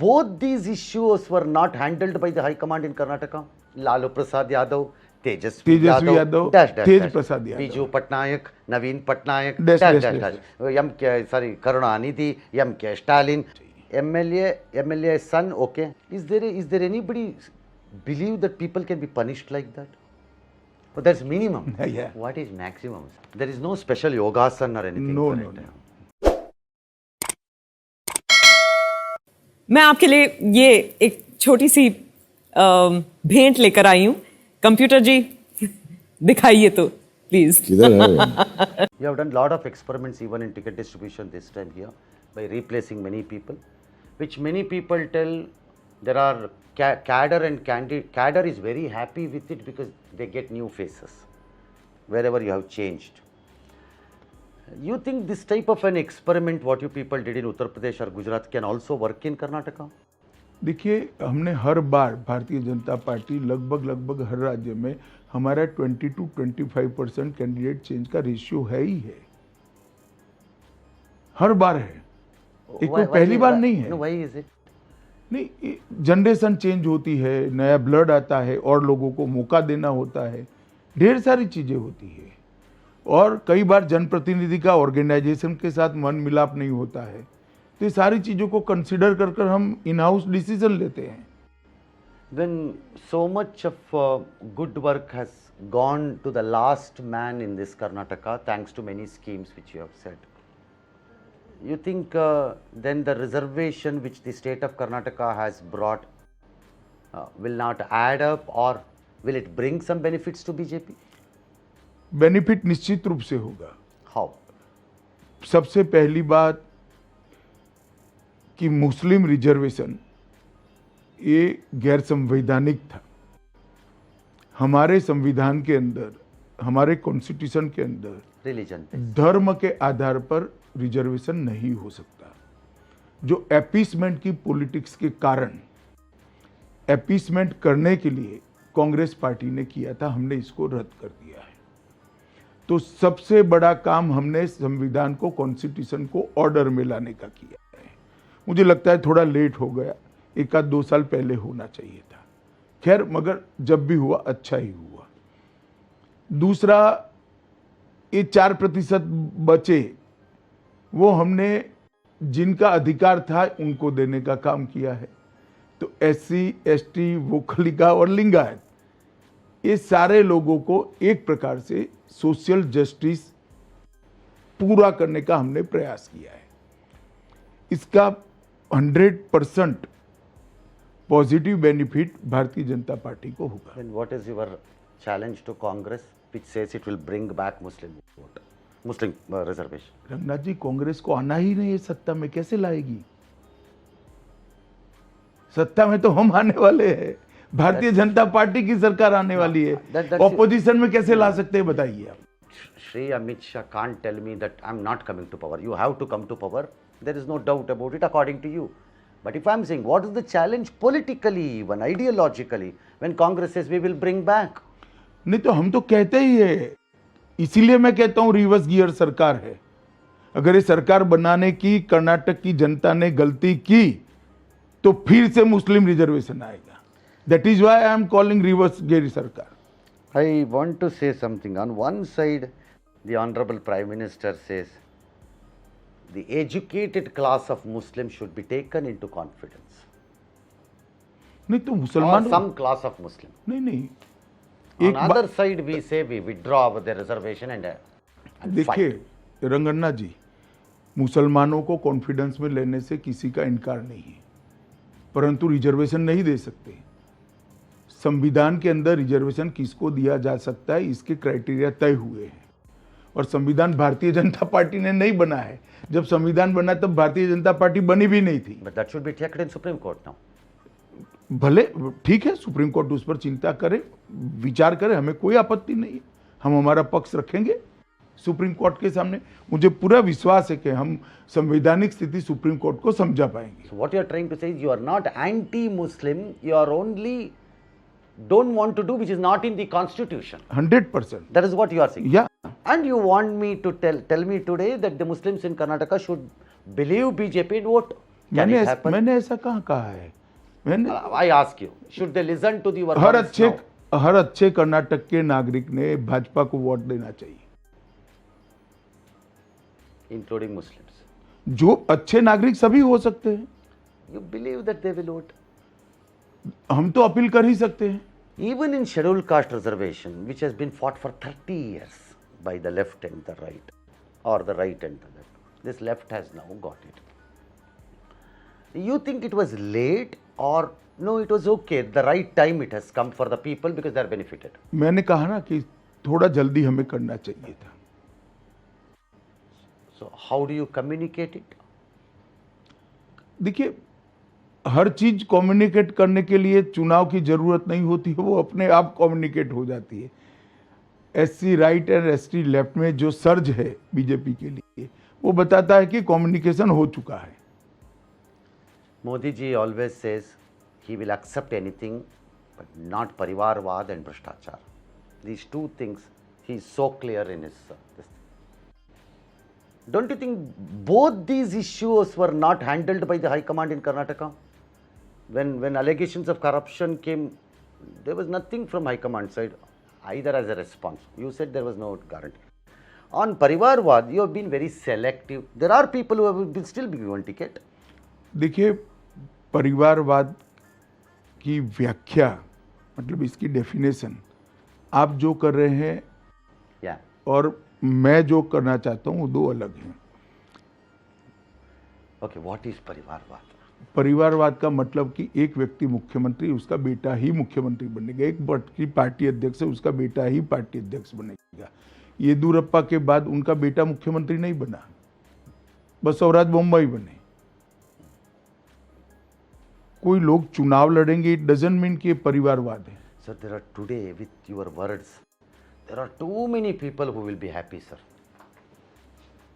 both these issues were not handled by the High Command in Karnataka. Lalu Prasad Yadav, Tejasvi Yadav, Tej Prasad Yadav, Biju Patnaik, Naveen Patnaik, dash. Karunanidhi, M.K. Stalin, MLA son, okay. Is there anybody believe that people can be punished like that? But that's minimum. Yeah. What is maximum? There is no special yogasana or anything. No, for no, it. no. मैं आपके लिए ये एक छोटी सी भेंट लेकर आई हूँ। Computer जी दिखाइए तो please. You have done lot of experiments even in ticket distribution this time here by replacing many people, which many people tell there are cadre and candidate. Cadre is very happy with it because they get new faces wherever you have changed. You think this type of an experiment what you people did in Uttar Pradesh or Gujarat can also work in Karnataka? देखिए, हमने हर बार Bharatiya Janata party लगभग हर राज्य में हमारा 20 to 25% candidate change का ratio है ही है, हर बार है। एक तो पहली बार नहीं है। Why is it? नहीं, जनरेशन चेंज होती है, नया ब्लड आता है और लोगों को मौका देना होता है, ढेर सारी चीजें होती है। और कई बार जनप्रतिनिधि का ऑर्गेनाइजेशन के साथ मन मिलाप नहीं होता है, तो ये सारी चीजों को कंसीडर कर हम इन हाउस डिसीजन लेते हैं। When so much of good work has gone to the last man in this Karnataka, thanks to many schemes which you have said, you think then the reservation which the state of Karnataka has brought will not add up, or will it bring some benefits to BJP? Benefit निश्चित रूप से होगा। How? सबसे पहली बात कि मुस्लिम reservation ये गैर संवैधानिक था। हमारे संविधान के अंदर, हमारे कॉन्स्टिट्यूशन के अंदर Religion. धर्म के आधार पर रिजर्वेशन नहीं हो सकता। जो अपीसमेंट की पॉलिटिक्स के कारण अपीसमेंट करने के लिए कांग्रेस पार्टी ने किया था, हमने इसको रद्द कर दिया है। तो सबसे बड़ा काम हमने संविधान को, कॉन्स्टिट्यूशन को ऑर्डर में लाने का किया है। मुझे लगता है थोड़ा लेट हो गया, 1-2 साल पहले होना चाहिए था। खैर, मगर जब भी हुआ अच्छा ही हुआ। दूसरा, ये 4% बचे, वो हमने जिनका अधिकार था उनको देने का काम किया है। तो SC, ST, वोखलिका और लिंगायत, ये सारे लोगों को एक प्रकार से सोशल जस्टिस पूरा करने का हमने प्रयास किया है। इसका 100% positive benefit Bharatiya Janata party को होगा। Then what is your challenge to Congress which says it will bring back Muslim vote, Muslim reservation? Ranganath जी, कांग्रेस को आना ही नहीं है सत्ता में, कैसे लाएगी? सत्ता में तो हम आने वाले हैं, भारतीय जनता पार्टी की सरकार आने वाली है। ऑपोजिशन में कैसे ला सकते हैं बताइए आप? Shri Amit Shah can't tell me that I'm not coming to power. You have to come to power. There is no doubt about it according to you. But if I'm saying what is the challenge politically, even ideologically, when Congress says we will bring back? नहीं तो हम तो कहते ही है, इसीलिए मैं कहता हूं रिवर्स गियर सरकार है। अगर ये सरकार बनाने की कर्नाटक की जनता ने गलती की तो फिर से मुस्लिम रिजर्वेशन आएगा। That is why I am calling reverse gear sarkar. I want to say something. On one side, the Honorable Prime Minister says the educated class of Muslims should be taken into confidence. नहीं तो मुसलमान, or some class of Muslim. नहीं On other side, we say we withdraw the reservation and देखिए fight. रंगन्ना जी, मुसलमानों को confidence में लेने से किसी का इनकार नहीं है, परंतु रिजर्वेशन नहीं दे सकते। संविधान के अंदर रिजर्वेशन किसको दिया जा सकता है, इसके क्राइटेरिया तय हुए हैं और संविधान भारतीय जनता पार्टी ने नहीं बना है। जब संविधान बना तब भारतीय जनता पार्टी बनी भी नहीं थी। But that should be checked in Supreme Court now. भले ठीक है, सुप्रीम कोर्ट उस पर चिंता करे, विचार करे, हमें कोई आपत्ति नहीं है। हम हमारा पक्ष रखेंगे सुप्रीम कोर्ट के सामने। मुझे पूरा विश्वास है कि हम संवैधानिक स्थिति सुप्रीम कोर्ट को समझा पाएंगे। So what you are trying to say is you are not anti-Muslim, you are only don't want to do which is not in the constitution. 100%. That is what you are saying. Yeah. And you want me to tell me today that the Muslims in Karnataka should believe BJP and vote. Can it happen? मैंने ऐसा कहाँ कहा है? मैंने I ask you, should they listen to the her verbals now? हर अच्छे कर्नाटक के नागरिक ने भाजपा को वोट देना चाहिए, Including Muslims. जो अच्छे नागरिक सभी हो सकते हैं। You believe that they will vote? हम तो अपील कर ही सकते हैं। Even in scheduled caste reservation, which has been fought for 30 years by the left and the right, or the right and the left, this left has now got it. You think it was late or no, it was okay, the right time it has come for the people because they are benefited? मैंने कहा ना कि थोड़ा जल्दी हमें करना चाहिए था। So how do you communicate it? देखिए, हर चीज कम्युनिकेट करने के लिए चुनाव की जरूरत नहीं होती है, वो अपने आप कम्युनिकेट हो जाती है। एससी राइट और एसटी लेफ्ट में जो सर्ज है बीजेपी के लिए, वो बताता है कि कम्युनिकेशन हो चुका है। Modi ji always says he will accept anything but not Parivarvad and Bhrashtachar. These two things he is so clear in his this thing. Don't you think both these issues were not handled by the High Command in Karnataka? When allegations of corruption came, there was nothing from High Command side either as a response. You said there was no guarantee. On Parivarvad, you have been very selective. There are people who will still be given ticket. देखिए, परिवारवाद की व्याख्या मतलब इसकी definition आप जो कर रहे हैं Yeah. और मैं जो करना चाहता हूँ वो दो अलग हैं। Okay, what is Parivarvad? परिवारवाद का मतलब कि एक व्यक्ति मुख्यमंत्री, उसका बेटा ही मुख्यमंत्री बनेगा। एक पार्टी अध्यक्ष है, उसका बेटा ही पार्टी अध्यक्ष बनेगा। येदियुरप्पा के बाद उनका बेटा मुख्यमंत्री नहीं बना, बसवराज बोम्मई बने। कोई लोग चुनाव लड़ेंगे, इट डजंट मीन कि ये परिवारवाद है। Sir, there are today, with your words, there are too many people who will be happy, sir.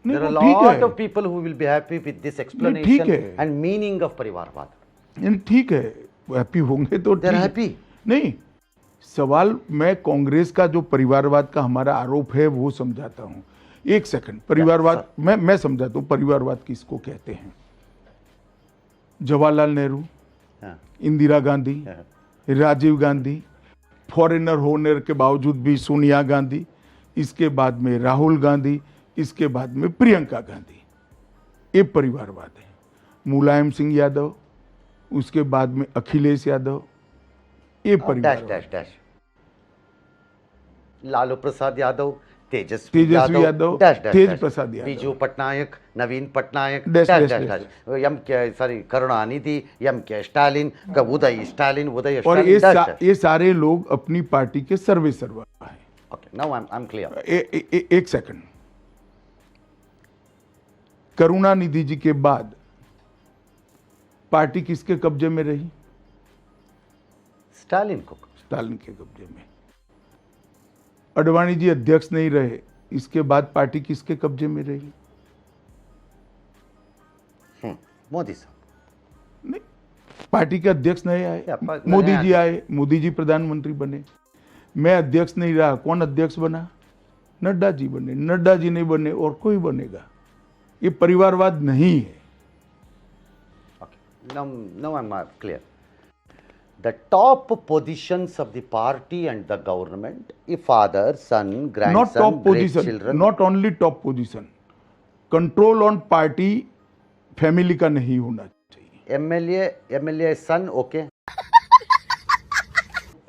नहीं, There are a वो ठीक lot है, of people who will be happy with this ठीक explanation है। and meaning of Parivarvad. नहीं, ठीक है, वो हैप्पी होंगे तो They are ठीक है। happy. नहीं, सवाल मैं कांग्रेस का जो परिवारवाद का हमारा आरोप है वो समझाता हूँ। एक सेकंड, परिवारवाद मैं समझाता हूँ परिवारवाद किसको कहते हैं। जवाहरलाल नेहरू, हाँ, इंदिरा गांधी, हाँ, राजीव गांधी, फॉरेनर होने के बावजूद भी सोनिया गांधी, इसके बाद में राहुल गांधी, इसके बाद में प्रियंका गांधी, ये परिवारवाद है। मुलायम सिंह यादव, उसके बाद में अखिलेश यादव, ये dash, परिवारवाद। dash, dash. Lalu Prasad Yadav, Tejashwi Yadav, dash, dash, Tej dash. Prasad Yadav. Biju Patnaik, Naveen Patnaik, Dash, dash, dash, dash, dash. dash. M K sorry Karunanidhi, M K Stalin, Uday Stalin, Uday और स्टालिन, dash, dash. ये सारे लोग अपनी पार्टी के सर्वे सर्वा हैं। Okay, now I'm clear. एक सेकंड, करुणानिधि जी के बाद पार्टी किसके कब्जे में रही? स्टालिन को। स्टालिन के कब्जे में। अडवाणी जी अध्यक्ष नहीं रहे, इसके बाद पार्टी किसके कब्जे में रही? मोदी साहब। नहीं, पार्टी के अध्यक्ष नहीं आए, या, मोदी नया जी आए, मोदी जी प्रधानमंत्री बने। मैं अध्यक्ष नहीं रहा, कौन अध्यक्ष बना? नड्डा जी बने। नड्डा जी नहीं बने और कोई बनेगा। ये परिवारवाद नहीं है। Okay. Now I'm clear. The top positions of the party and the government, if father, son, Not grandson, top position, grandchildren, not only top position, control on party family का नहीं होना चाहिए। MLA son, okay.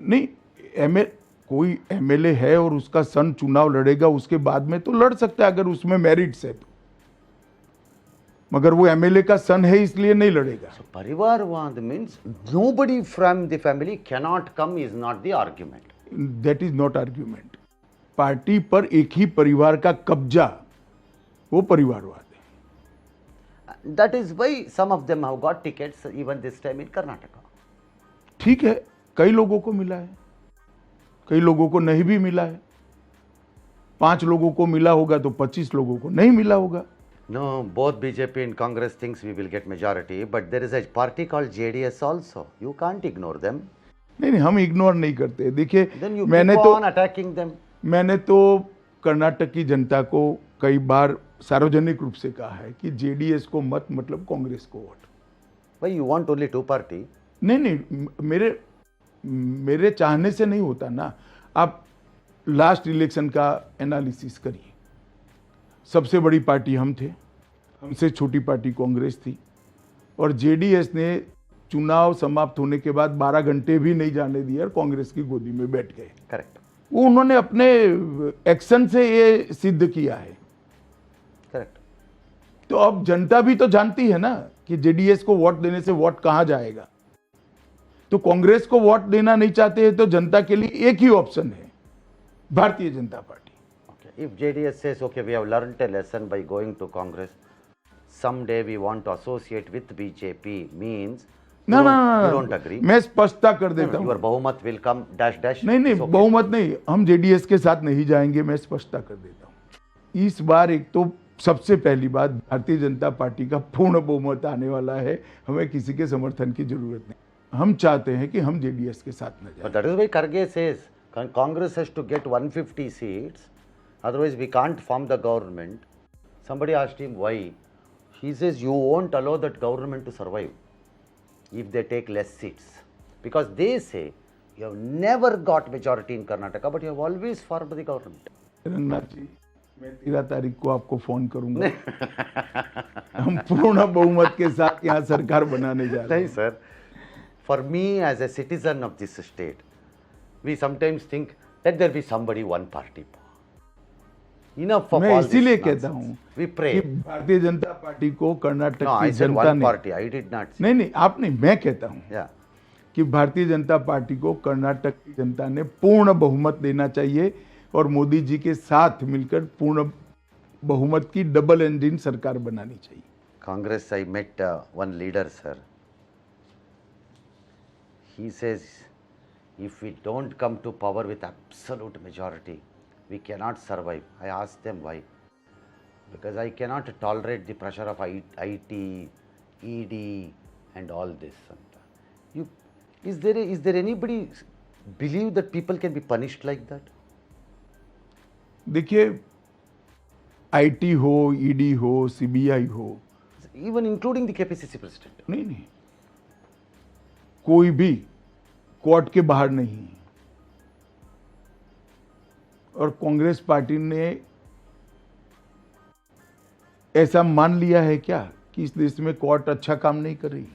नहीं, कोई MLA है और उसका सन चुनाव लड़ेगा, उसके बाद में तो लड़ सकता है अगर उसमें मेरिट्स है तो, मगर वो एमएलए का सन है इसलिए नहीं लड़ेगा। So Parivarvad means nobody from the family cannot come is not the argument. That is not argument. Party पर एक ही परिवार का कब्जा, वो परिवारवाद है। That is why some of them have got tickets even this time in Karnataka. ठीक है, कई लोगों को मिला है, कई लोगों को नहीं भी मिला है। 5 लोगों को मिला होगा तो 25 लोगों को नहीं मिला होगा। No, both BJP and Congress thinks we will get majority, but there is a party called JDS also. You can't ignore them. नहीं, हम इग्नोर नहीं करते। देखिए, Then you मैंने keep तो on attacking them. मैंने तो कर्नाटक की जनता को कई बार सार्वजनिक रूप से कहा है कि जेडीएस को मत मतलब कांग्रेस को vote. Why you want only two party? नहीं नहीं, मेरे चाहने से नहीं होता ना। आप लास्ट इलेक्शन का एनालिसिस करिए। सबसे बड़ी पार्टी हम थे, हमसे छोटी पार्टी कांग्रेस थी, और जेडीएस ने चुनाव समाप्त होने के बाद 12 घंटे भी नहीं जाने दिए और कांग्रेस की गोदी में बैठ गए। Correct. वो उन्होंने अपने एक्शन से ये सिद्ध किया है। Correct. तो अब जनता भी तो जानती है ना कि जेडीएस को वोट देने से वोट कहां जाएगा। तो कांग्रेस को वोट देना नहीं चाहते हैं तो जनता के लिए एक ही ऑप्शन है, Bharatiya Janata party. Okay. If JDS says, okay, we have learnt a lesson by going to Congress, someday we want to associate with BJP, means ना ना you ना, don't agree. मैं स्पष्टता कर देता हूं। Your बहुमत will come dash dash. नहीं नहीं, It's okay. बहुमत नहीं, हम जेडीएस के साथ नहीं जाएंगे, मैं स्पष्टता कर देता हूं। इस बार एक तो सबसे पहली बात, भारतीय जनता पार्टी का पूर्ण बहुमत आने वाला है, हमें किसी के समर्थन की जरूरत नहीं। हम चाहते हैं कि हम जेडीएस के साथ न जाएं। But that is why Kharge says Congress has to get 150 seats, otherwise we can't form the government. Somebody asked him why. He says you won't allow that government to survive if they take less seats. Because they say you have never got majority in Karnataka, but you have always formed the government. Ranganath जी, मैं 13 तारीख को आपको phone करूंगा। हम पूर्ण बहुमत के साथ यहाँ सरकार बनाने जा रहे हैं। No, sir. For me, as a citizen of this state, we sometimes think let there be somebody one party. Enough of मैं all this इसीलिए nonsense. कहता हूँ We pray. कि भारतीय जनता पार्टी को कर्नाटक No, की I said जनता one ने, party. I did not say. नहीं नहीं, आप नहीं, मैं कहता हूँ Yeah. कि भारतीय जनता पार्टी को कर्नाटक की जनता ने पूर्ण बहुमत देना चाहिए और मोदी जी के साथ मिलकर पूर्ण बहुमत की डबल इंजन सरकार बनानी चाहिए। Congress, I met one leader, sir. He says, if we don't come to power with absolute majority, we cannot survive. I asked them why. Because I cannot tolerate the pressure of IT, ED, and all this. Is there anybody believe that people can be punished like that? देखिए, IT हो, ED हो, CBI हो, Even including the KPCC president. नहीं नहीं, कोई भी court के बाहर नहीं है। और कांग्रेस पार्टी ने ऐसा मान लिया है क्या कि इस देश में कोर्ट अच्छा काम नहीं कर रही?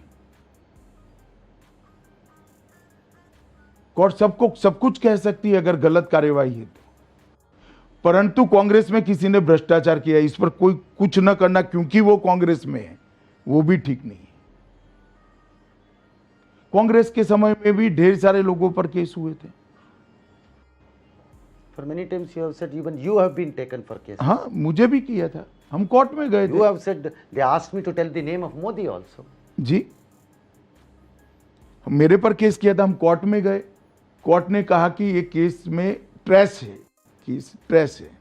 कोर्ट सब कुछ कह सकती है अगर गलत कार्यवाही है तो, परंतु कांग्रेस में किसी ने भ्रष्टाचार किया, इस पर कोई कुछ न करना क्योंकि वो कांग्रेस में है, वो भी ठीक नहीं है। कांग्रेस के समय में भी ढेर सारे लोगों पर केस हुए थे। For many times you have said even you have been taken for case. हाँ, मुझे भी किया था, हम कोर्ट में गए You थे। have said they asked me to tell the name of Modi also. जी, मेरे पर केस किया था, हम कोर्ट में गए, कोर्ट ने कहा कि ये केस में ट्रेस है, केस ट्रेस है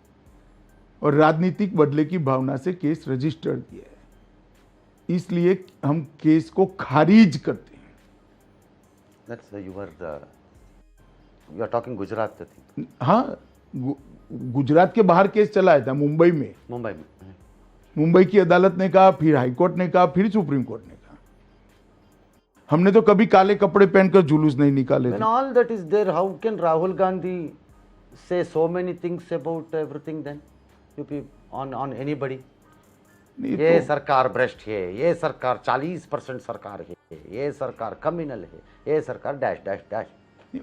और राजनीतिक बदले की भावना से केस रजिस्टर किया है, इसलिए हम केस को खारिज करते हैं। That's you are talking Gujarat, I think. हाँ, गुजरात के बाहर केस चलाया था, मुंबई में। Mumbai में. मुंबई की अदालत ने कहा, फिर हाईकोर्ट ने कहा, फिर सुप्रीम कोर्ट ने कहा। हमने तो कभी काले कपड़े पहनकर जुलूस नहीं निकाले When थे। all that is there, how can Rahul Gandhi say so many things about everything then? On anybody? नहीं ये तो, सरकार भ्रष्ट है, ये सरकार 40% सरकार है, ये सरकार कम्युनल है, ये सरकार डैश डैश डैश।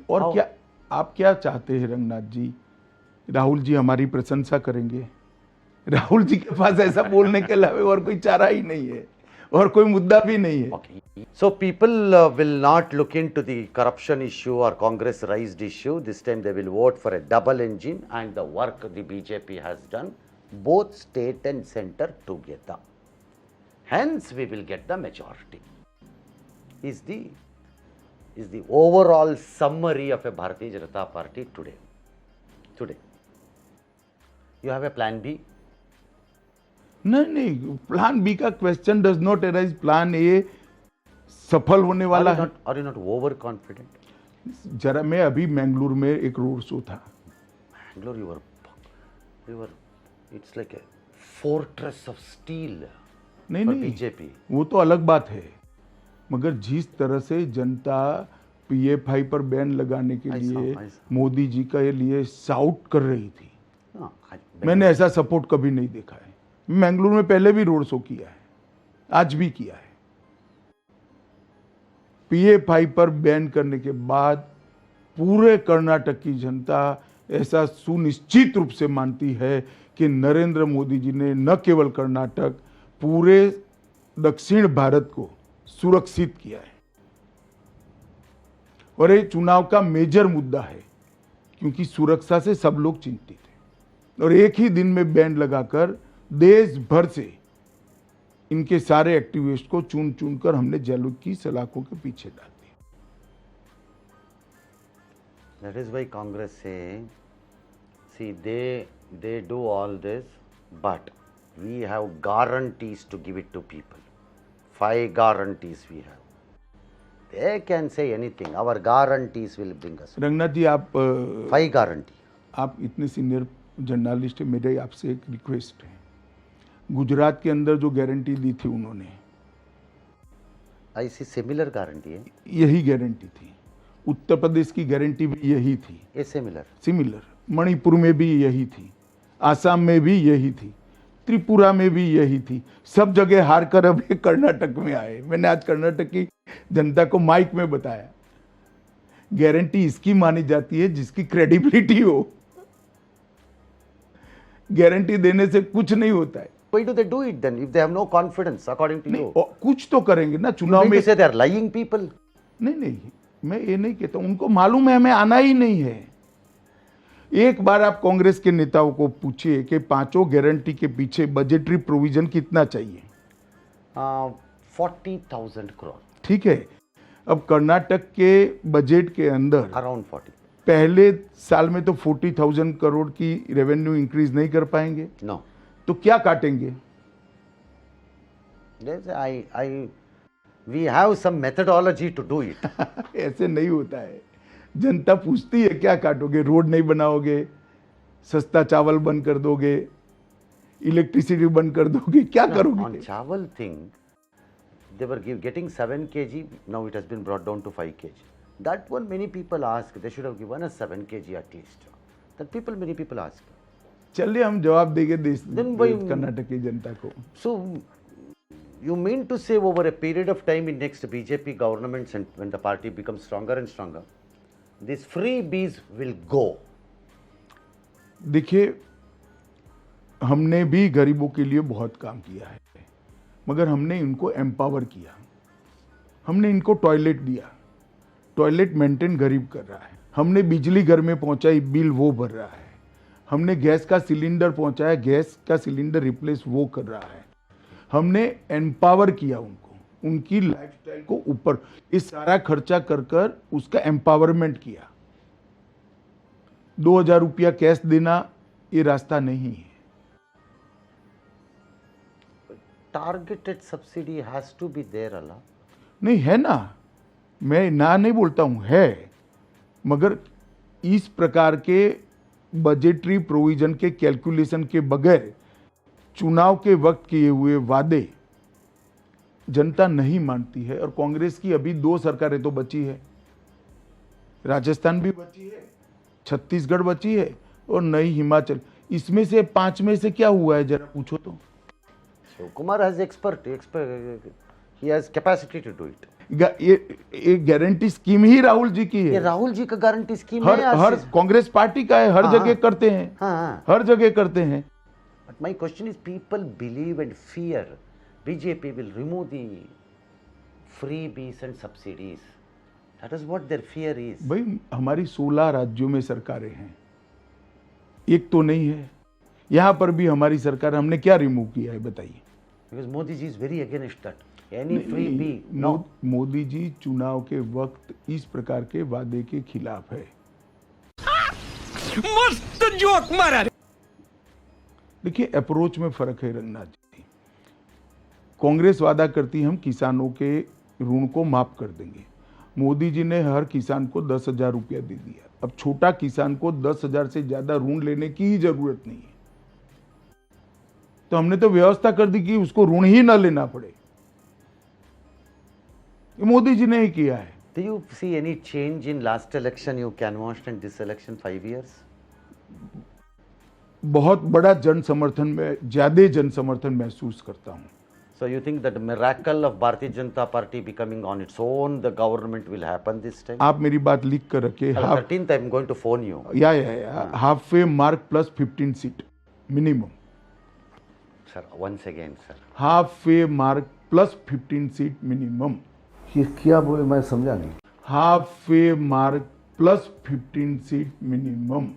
और How- क्या आप क्या चाहते हैं रंगनाथ जी? राहुल जी हमारी प्रशंसा करेंगे? राहुल जी के पास ऐसा बोलने के अलावा और कोई चारा ही नहीं है और कोई मुद्दा भी नहीं है। Okay. So people will not look into the corruption issue or Congress raised issue. This time they will vote for a double engine and the work the BJP has done, both state and center together. Hence we will get the majority. Is the overall summary of a Bharatiya Janata Party today. You have a plan B? नहीं, plan B का question does not arise. Plan A सफल होने वाला है। Are you not overconfident? जरा, मैं अभी मैंगलोर में एक रोड शो था। Bangalore, it's like a fortress of steel नहीं for नहीं, BJP. वो तो अलग बात है। मगर जिस तरह से जनता पीएफआई पर बैन लगाने के I लिए saw. मोदी जी के लिए शाउट कर रही थी, No, मैंने ऐसा सपोर्ट कभी नहीं देखा है। मैंगलोर में पहले भी रोड शो किया है, आज भी किया है। पीएफआई पर बैन करने के बाद पूरे कर्नाटक की जनता ऐसा सुनिश्चित रूप से मानती है कि नरेंद्र मोदी जी ने न केवल कर्नाटक, पूरे दक्षिण भारत को सुरक्षित किया है। और ये चुनाव का मेजर मुद्दा है, क्योंकि सुरक्षा से सब लोग चिंतित हैं। और एक ही दिन में बैन लगाकर देश भर से इनके सारे एक्टिविस्ट को चुन चुन कर हमने जेलों की सलाखों के पीछे डाल दिया। That is why Congress saying, see, they do all this, but we have guarantees to give it to people. 5 guarantees we have. They can say anything. Our guarantees will bring us. Ranganath जी, आप 5 guarantee. आप इतने senior journalist हैं, मेरे आपसे एक request है। गुजरात के अंदर जो गारंटी दी थी उन्होंने, I see similar guarantee. यही गारंटी थी। उत्तर प्रदेश की गारंटी भी यही थी, A similar. सिमिलर। मणिपुर में भी यही थी, आसाम में भी यही थी, त्रिपुरा में भी यही थी। सब जगह हार कर अब ये कर्नाटक में आए। मैंने आज कर्नाटक की जनता को माइक में बताया, गारंटी इसकी मानी जाती है जिसकी क्रेडिबिलिटी हो। गारंटी देने से कुछ नहीं होता है। Why do they do it then if they have no confidence according to नहीं, you? और कुछ तो करेंगे ना You चुनाव mean में। to say they are lying people? नहीं, मैं ये नहीं कहता, उनको मालूम है हमें आना ही नहीं है। एक बार आप कांग्रेस के नेताओं को पूछिए कि पांचों गारंटी के पीछे बजटरी प्रोविजन कितना चाहिए। 40,000 crore. ठीक है, अब कर्नाटक के बजट के अंदर Around 40. पहले साल में तो 40,000 करोड़ की रेवेन्यू इंक्रीज नहीं कर पाएंगे, No. तो क्या काटेंगे? We have some methodology to do it. ऐसे नहीं होता है। जनता पूछती है क्या काटोगे? रोड नहीं बनाओगे, सस्ता चावल बंद कर दोगे, इलेक्ट्रिसिटी बंद कर दोगे, क्या On करोगे? Chawal thing, they were getting 7 kg, now it has been brought down to 5 kg. That one many people ask, they should have given us 7 kg at least. That many people ask. चलिए हम जवाब देंगे देश Then why- Karnataka की जनता को। So, you mean to say over a period of time in next BJP governments and when the party becomes stronger and stronger, these freebies will go. देखिए, हमने भी गरीबों के लिए बहुत काम किया है, मगर हमने इनको एम्पावर किया। हमने इनको टॉयलेट दिया, टॉयलेट मेंटेन गरीब कर रहा है। हमने बिजली घर में पहुंचाई, बिल वो भर रहा है। हमने गैस का सिलेंडर पहुंचाया, गैस का सिलेंडर रिप्लेस वो कर रहा है। हमने एम्पावर किया उनको, उनकी लाइफस्टाइल को ऊपर, इस सारा खर्चा कर कर उसका एम्पावरमेंट किया। 2,000 रुपया कैश देना ये रास्ता नहीं है। Targeted subsidy has to be there, Allah. नहीं है ना, मैं ना नहीं बोलता हूं, है, मगर इस प्रकार के बजटरी प्रोविजन के कैलकुलेशन के बगैर चुनाव के वक्त किए हुए वादे जनता नहीं मानती है। और कांग्रेस की अभी 2 सरकारें तो बची है, राजस्थान भी बची है, छत्तीसगढ़ बची है और नई हिमाचल। इसमें से 5 में से क्या हुआ है जरा पूछो तो। So Kumar has he has capacity to do it. ये गारंटी स्कीम ही राहुल जी की ये है, राहुल जी का गारंटी स्कीम हर है आज हर से। कांग्रेस पार्टी का है, हर हाँ, जगह करते हैं, हाँ। हर जगह करते हैं। But my question is, people believe and fear BJP will remove the freebies and subsidies. That is what their fear is. भाई हमारी 16 राज्यों में सरकारें हैं, एक तो नहीं है। यहाँ पर भी हमारी सरकार, हमने क्या रिमूव किया है बताइए? Because Modi ji is very against that. Any freebie, no. Modi ji चुनाव के वक्त इस प्रकार के वादे के खिलाफ है। मस्त जोक मारा। देखिए, अप्रोच में फर्क है रंगनाथ जी। कांग्रेस वादा करती है हम किसानों के ऋण को माफ कर देंगे। मोदी जी ने हर किसान को 10,000 रुपया दे दिया। अब छोटा किसान को 10,000 से ज्यादा ऋण लेने की ही जरूरत नहीं है, तो हमने तो व्यवस्था कर दी कि उसको ऋण ही ना लेना पड़े। ये मोदी जी ने ही किया है। Do you see any change in last election you canvassed and this election 5 years? बहुत बड़ा जन समर्थन में ज्यादा जन समर्थन महसूस करता हूं। So you think that the miracle of Bharatiya Janata Party becoming on its own, the government will happen this time? आप मेरी बात लिख कर रखिए। 13th I'm going to phone you. या half way mark plus 15 seat minimum. Sir, once again, sir. Half way mark plus 15 seat minimum. ये क्या बोले मैं समझा नहीं। Half way mark plus 15 seat minimum.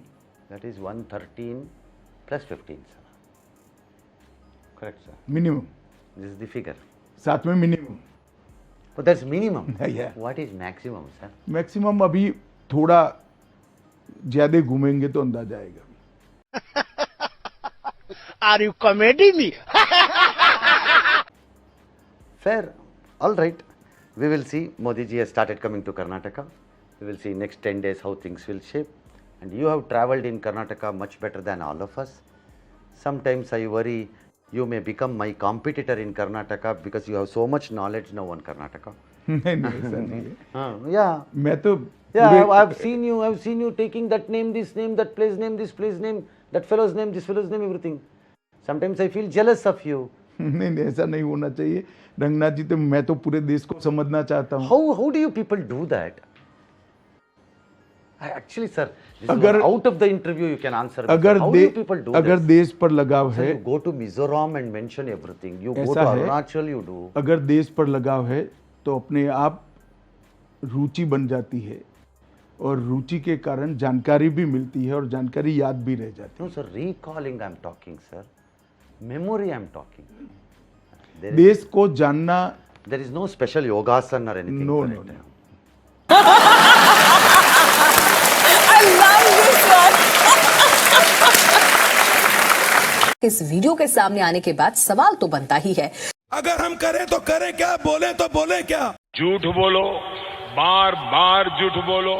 That is 113 plus 15, sir. Correct, sir. Minimum, This is the figure. साथ में minimum. But that's minimum. Yeah. What is maximum, sir? Maximum अभी थोड़ा ज्यादा घूमेंगे तो अंदाजा आएगा। Are you comedy me? Fair. All right. We will see. Modi ji has started coming to Karnataka. We will see next 10 days how things will shape. And you have traveled in Karnataka much better than all of us. Sometimes I worry you may become my competitor in Karnataka because you have so much knowledge now on Karnataka. नहीं नहीं ऐसा नहीं है। Yeah. मैं तो Yeah, I've seen you taking that name, this name, that place name, this place name, that fellow's name, this fellow's name, everything. Sometimes I feel jealous of you. नहीं नहीं ऐसा नहीं होना चाहिए रंगनाथ जी। तो मैं तो पूरे देश को समझना चाहता हूँ। How do you people do that? Actually, sir, this अगर is out of the interview you can answer. अगर How do you people do अगर this? देश पर लगाव Sir, है, you go to Mizoram and mention everything. You go ऐसा to है। Arunachal, you do. अगर देश पर लगाव है तो अपने आप रुचि बन जाती है और रुचि के कारण जानकारी भी मिलती है और जानकारी याद भी रह जाती No, sir, recalling I'm talking, sir. Memory I'm talking. है। देश को जानना There is no special yogasana or anything. No for no it. No. I love this one. इस वीडियो के सामने आने के बाद सवाल तो बनता ही है, अगर हम करें तो करें क्या, बोले तो बोले क्या। झूठ बोलो, बार बार झूठ बोलो,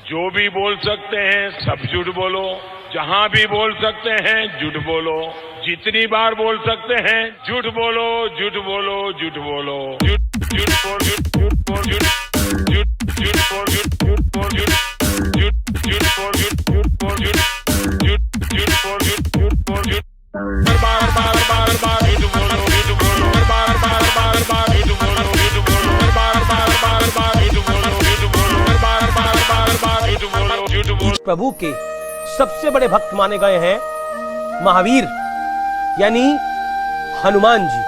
जो भी बोल सकते हैं सब झूठ बोलो, जहां भी बोल सकते हैं झूठ बोलो, जितनी बार बोल सकते हैं झूठ बोलो, झूठ बोलो, झूठ बोलो, झूठ झूठ बोल, झूठ बोल, झूठ झूठ बोल, झूठ बोल, झूठ बोल, झूठ बोल, झूठ बोल, झूठ बोल, झूठ बार बार बार बार झूठ बोलो, झूठ बोलो, बार बार बार बार झूठ बोलो, झूठ बोलो, बार बार बार बार झूठ बोलो, झूठ बोलो, बार बार बार बार झूठ बोलो, झूठ बोलो। प्रभु के सबसे बड़े भक्त माने गए हैं महावीर यानी हनुमान जी,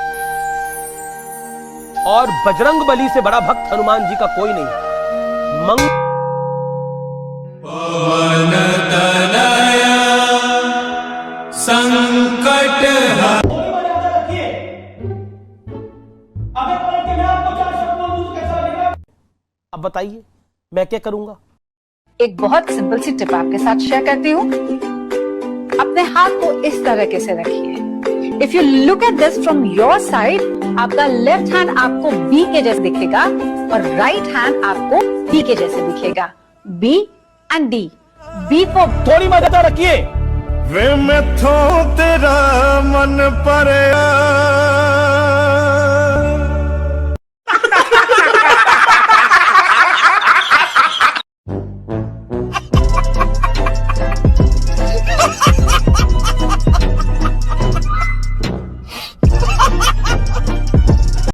और बजरंग बली से बड़ा भक्त हनुमान जी का कोई नहीं। मंग अब बताइए मैं क्या करूंगा। एक बहुत सिंपल सी टिप आपके साथ शेयर करती हूँ। अपने हाथ को इस तरीके से रखिए। If you look at this from your side, आपका लेफ्ट हैंड आपको बी के जैसे दिखेगा और राइट हैंड आपको डी के जैसे दिखेगा। B and D. B for थोड़ी मदद रखिए। वे मैं थो तेरा मन पर